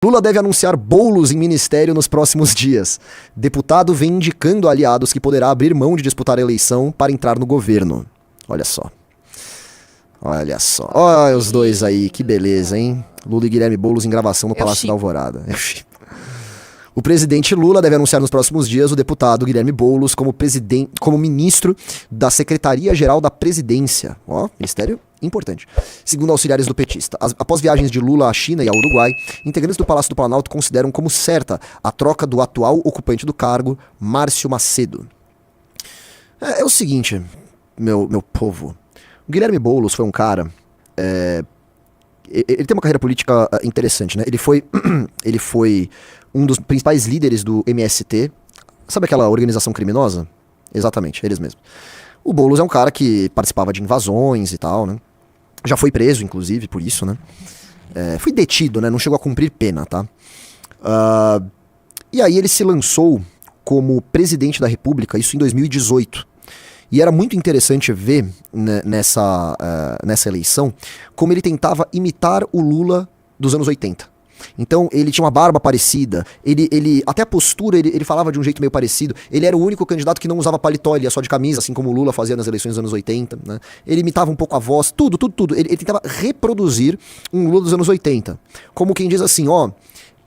Lula deve anunciar bolos em ministério nos próximos dias. Deputado vem indicando a aliados que poderá abrir mão de disputar a eleição para entrar no governo. Olha só. Olha só. Olha os dois aí, que beleza, hein? Lula e Guilherme Boulos em gravação no Palácio da Alvorada. O presidente Lula deve anunciar nos próximos dias o deputado Guilherme Boulos como ministro da Secretaria-Geral da Presidência. Ó, ministério importante. Segundo auxiliares do petista, após viagens de Lula à China e ao Uruguai, integrantes do Palácio do Planalto consideram como certa a troca do atual ocupante do cargo, Márcio Macedo. É o seguinte, meu povo. O Guilherme Boulos foi um cara... ele tem uma carreira política interessante, né? Ele foi um dos principais líderes do MST. Sabe aquela organização criminosa? Exatamente, eles mesmos. O Boulos é um cara que participava de invasões e tal, né? Já foi preso, inclusive, por isso, né? Foi detido, né? Não chegou a cumprir pena, tá? E aí ele se lançou como presidente da República, isso em 2018. E era muito interessante ver nessa eleição como ele tentava imitar o Lula dos anos 80. Então ele tinha uma barba parecida, até a postura ele falava de um jeito meio parecido. Ele era o único candidato que não usava paletó, ele ia só de camisa, assim como o Lula fazia nas eleições dos anos 80, né? Ele imitava um pouco a voz, tudo. Ele tentava reproduzir um Lula dos anos 80. Como quem diz assim, ó...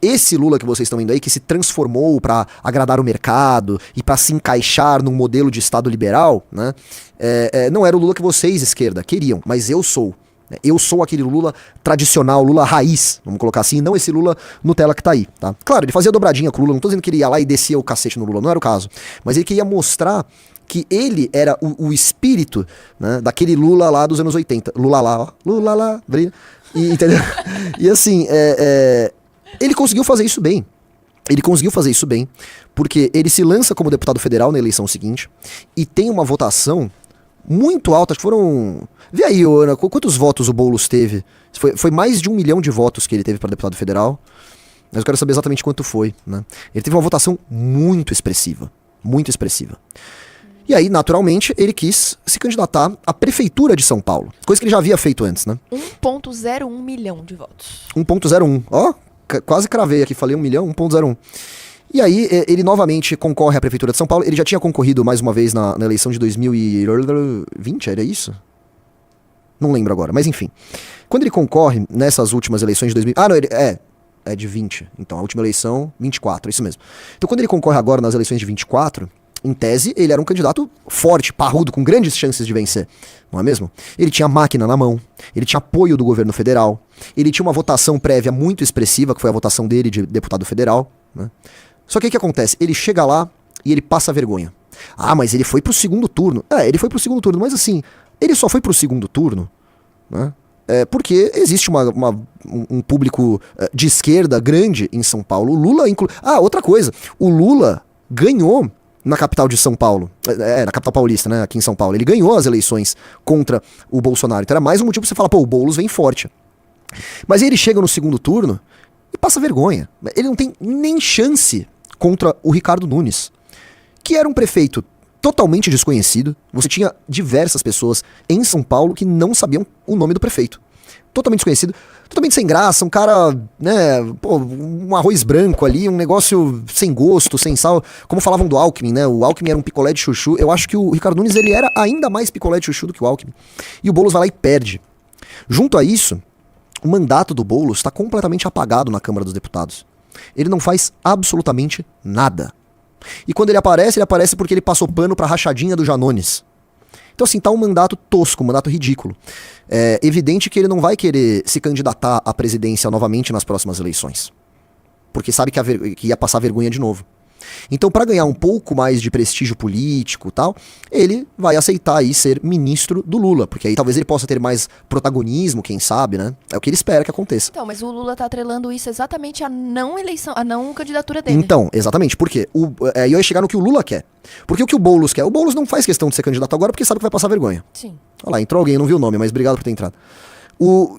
Esse Lula que vocês estão vendo aí, que se transformou para agradar o mercado e para se encaixar num modelo de Estado liberal, né? Não era o Lula que vocês, esquerda, queriam, mas eu sou. Eu sou aquele Lula tradicional, Lula raiz, vamos colocar assim, não esse Lula Nutella que tá aí, tá? Claro, ele fazia dobradinha com o Lula, não tô dizendo que ele ia lá e descia o cacete no Lula, não era o caso. Mas ele queria mostrar que ele era o espírito, né, daquele Lula lá dos anos 80. Lula lá, ó, Lula lá, brilha. Entendeu? E assim, ele conseguiu fazer isso bem. Ele conseguiu fazer isso bem, porque ele se lança como deputado federal na eleição seguinte e tem uma votação muito alta, acho que foram... Vê aí, Ana, quantos votos o Boulos teve? Foi mais de 1 milhão de votos que ele teve para deputado federal, mas eu quero saber exatamente quanto foi, né? Ele teve uma votação muito expressiva, muito expressiva. E aí, naturalmente, ele quis se candidatar à prefeitura de São Paulo, coisa que ele já havia feito antes, né? 1,01 milhão de votos. 1,01, ó, quase cravei aqui, falei 1 milhão, 1,01. E aí, ele novamente concorre à Prefeitura de São Paulo. Ele já tinha concorrido mais uma vez na eleição de 2020, era isso? Não lembro agora, mas enfim. Quando ele concorre nessas últimas eleições de 2000... Ah, não, é de 20. Então, a última eleição, 24, isso mesmo. Então, quando ele concorre agora nas eleições de 24... Em tese, ele era um candidato forte, parrudo, com grandes chances de vencer, não é mesmo? Ele tinha máquina na mão, ele tinha apoio do governo federal, ele tinha uma votação prévia muito expressiva, que foi a votação dele de deputado federal, né? Só que o que acontece? Ele chega lá e ele passa vergonha. Ah, mas ele foi pro segundo turno. Ele foi pro segundo turno, mas assim, ele só foi pro segundo turno, né? Porque existe um público de esquerda grande em São Paulo. O Lula... outra coisa, o Lula ganhou na capital de São Paulo, na capital paulista, né, aqui em São Paulo. Ele ganhou as eleições contra o Bolsonaro. Então era mais um motivo pra você falar, pô, o Boulos vem forte. Mas aí ele chega no segundo turno e passa vergonha. Ele não tem nem chance contra o Ricardo Nunes, que era um prefeito totalmente desconhecido. Você tinha diversas pessoas em São Paulo que não sabiam o nome do prefeito. Totalmente desconhecido, totalmente sem graça, um cara, né, pô, um arroz branco ali, um negócio sem gosto, sem sal, como falavam do Alckmin, né, o Alckmin era um picolé de chuchu. Eu acho que o Ricardo Nunes, ele era ainda mais picolé de chuchu do que o Alckmin, e o Boulos vai lá e perde. Junto a isso, o mandato do Boulos está completamente apagado na Câmara dos Deputados. Ele não faz absolutamente nada. E quando ele aparece porque ele passou pano pra rachadinha do Janones. Então assim, tá um mandato tosco, um mandato ridículo. É evidente que ele não vai querer se candidatar à presidência novamente nas próximas eleições. Porque sabe que ia passar vergonha de novo. Então, para ganhar um pouco mais de prestígio político e tal, ele vai aceitar aí ser ministro do Lula, porque aí talvez ele possa ter mais protagonismo, quem sabe, né? É o que ele espera que aconteça. Então, mas o Lula tá atrelando isso exatamente à não eleição, à não candidatura dele. Então, exatamente, por quê? Eu ia chegar no que o Lula quer. Porque o que o Boulos quer? O Boulos não faz questão de ser candidato agora porque sabe que vai passar vergonha. Sim. Olha lá, entrou alguém, eu não vi o nome, mas obrigado por ter entrado. O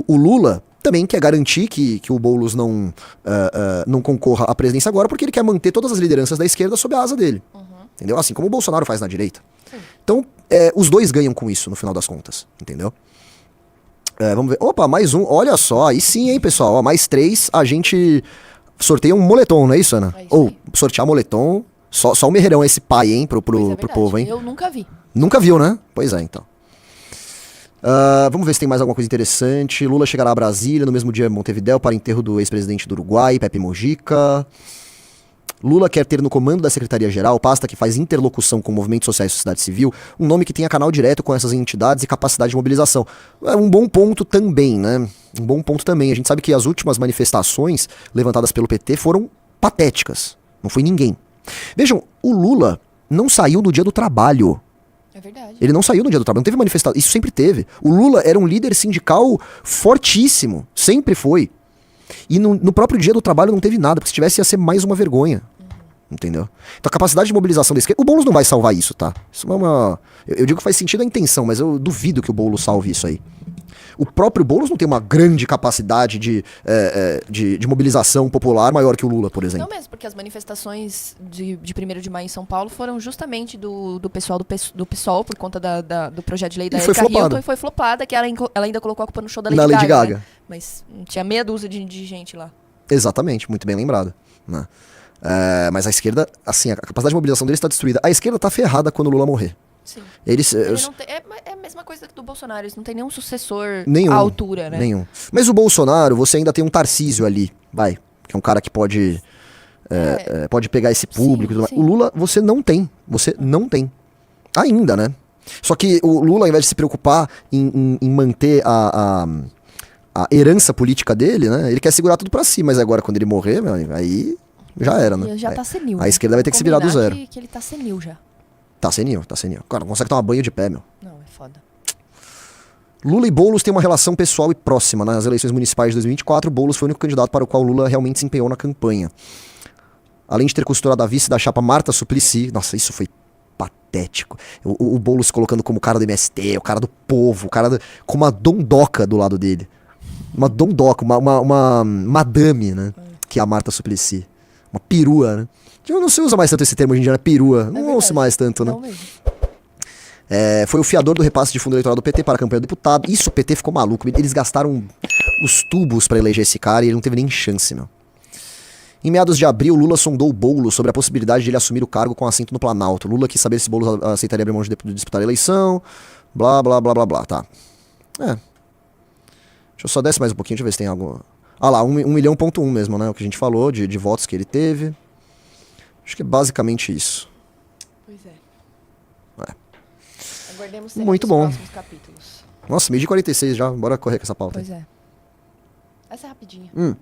Lula também quer garantir que o Boulos não concorra à presidência agora, porque ele quer manter todas as lideranças da esquerda sob a asa dele. Uhum. Entendeu? Assim como o Bolsonaro faz na direita. Sim. Então, os dois ganham com isso, no final das contas. Entendeu? Vamos ver. Opa, mais um. Olha só, aí sim, hein, pessoal. Ó, mais 3, a gente sorteia um moletom, não é isso, Ana? É isso Ou aí. sortear moletom. Só o Merreirão é esse pai, hein, pro Pois é pro verdade. povo, hein? Eu nunca vi. Nunca viu, né? Pois é, então. Vamos ver se tem mais alguma coisa interessante. Lula chegará a Brasília no mesmo dia em Montevidéu para enterro do ex-presidente do Uruguai, Pepe Mujica. Lula quer ter no comando da Secretaria-Geral, pasta que faz interlocução com movimentos sociais e sociedade civil, um nome que tenha canal direto com essas entidades e capacidade de mobilização. É um bom ponto também, né? Um bom ponto também. A gente sabe que as últimas manifestações levantadas pelo PT foram patéticas. Não foi ninguém. Vejam, o Lula não saiu no dia do trabalho. É verdade. Ele não saiu no dia do trabalho, não teve manifestação. Isso sempre teve. O Lula era um líder sindical fortíssimo. Sempre foi. E no próprio dia do trabalho não teve nada, porque se tivesse ia ser mais uma vergonha. Entendeu? Então a capacidade de mobilização da esquerda. O Boulos não vai salvar isso, tá? Isso não é uma. Eu digo que faz sentido a intenção, mas eu duvido que o Boulos salve isso aí. O próprio Boulos não tem uma grande capacidade de mobilização popular maior que o Lula, por exemplo. Não mesmo, porque as manifestações de 1º de maio em São Paulo foram justamente do pessoal do PSOL, por conta do projeto de lei da E foi Erika flopada. Hilton, e foi flopada, que ela ainda colocou a culpa no show da Na Lady Gaga. Né? Mas tinha meia dúzia de gente lá. Exatamente, muito bem lembrado. Né? Mas a esquerda, assim, a capacidade de mobilização deles está destruída. A esquerda tá ferrada quando o Lula morrer. Sim. Ele Não tem, é a mesma coisa do Bolsonaro, eles não tem nenhum sucessor Nenhum, à altura, né? Nenhum. Mas o Bolsonaro, você ainda tem um Tarcísio ali, vai. Que é um cara que pode pegar esse público e tudo mais. sim. O Lula, você não tem. Você não tem. Ainda, né? Só que o Lula, ao invés de se preocupar em manter a herança política dele, né? Ele quer segurar tudo pra si, mas agora, quando ele morrer, meu amigo, aí já era, né? E já tá senil. A esquerda vai ter que se virar do Combinar zero. que ele tá senil já. Tá senil. Cara, não consegue tomar banho de pé, meu. Não, é foda. Lula e Boulos têm uma relação pessoal e próxima. Nas eleições municipais de 2024, Boulos foi o único candidato para o qual Lula realmente se empenhou na campanha. Além de ter costurado a vice da chapa Marta Suplicy, nossa, isso foi patético. O Boulos colocando como cara do MST, o cara do povo, com uma dondoca do lado dele. Uma dondoca, uma madame, né? Que é a Marta Suplicy. Uma perua, né? Não se usa mais tanto esse termo hoje em dia, né? Perua. Não ouço mais tanto, né? Não mesmo. Foi o fiador do repasse de fundo eleitoral do PT para a campanha do deputado. Isso, o PT ficou maluco. Eles gastaram os tubos para eleger esse cara e ele não teve nem chance, meu. Em meados de abril, Lula sondou o Boulos sobre a possibilidade de ele assumir o cargo com assento no Planalto. Lula quis saber se Boulos aceitaria abrir mão de disputar a eleição. Blá, blá, blá, blá, blá. Tá. Deixa eu só descer mais um pouquinho, deixa eu ver se tem algo... Ah lá, 1,1 milhão mesmo, né? O que a gente falou de votos que ele teve. Acho que é basicamente isso. Pois é. Aguardemos Muito os bom. próximos capítulos. Nossa, 1h46 já. Bora correr com essa pauta. Pois é. Essa é rapidinha.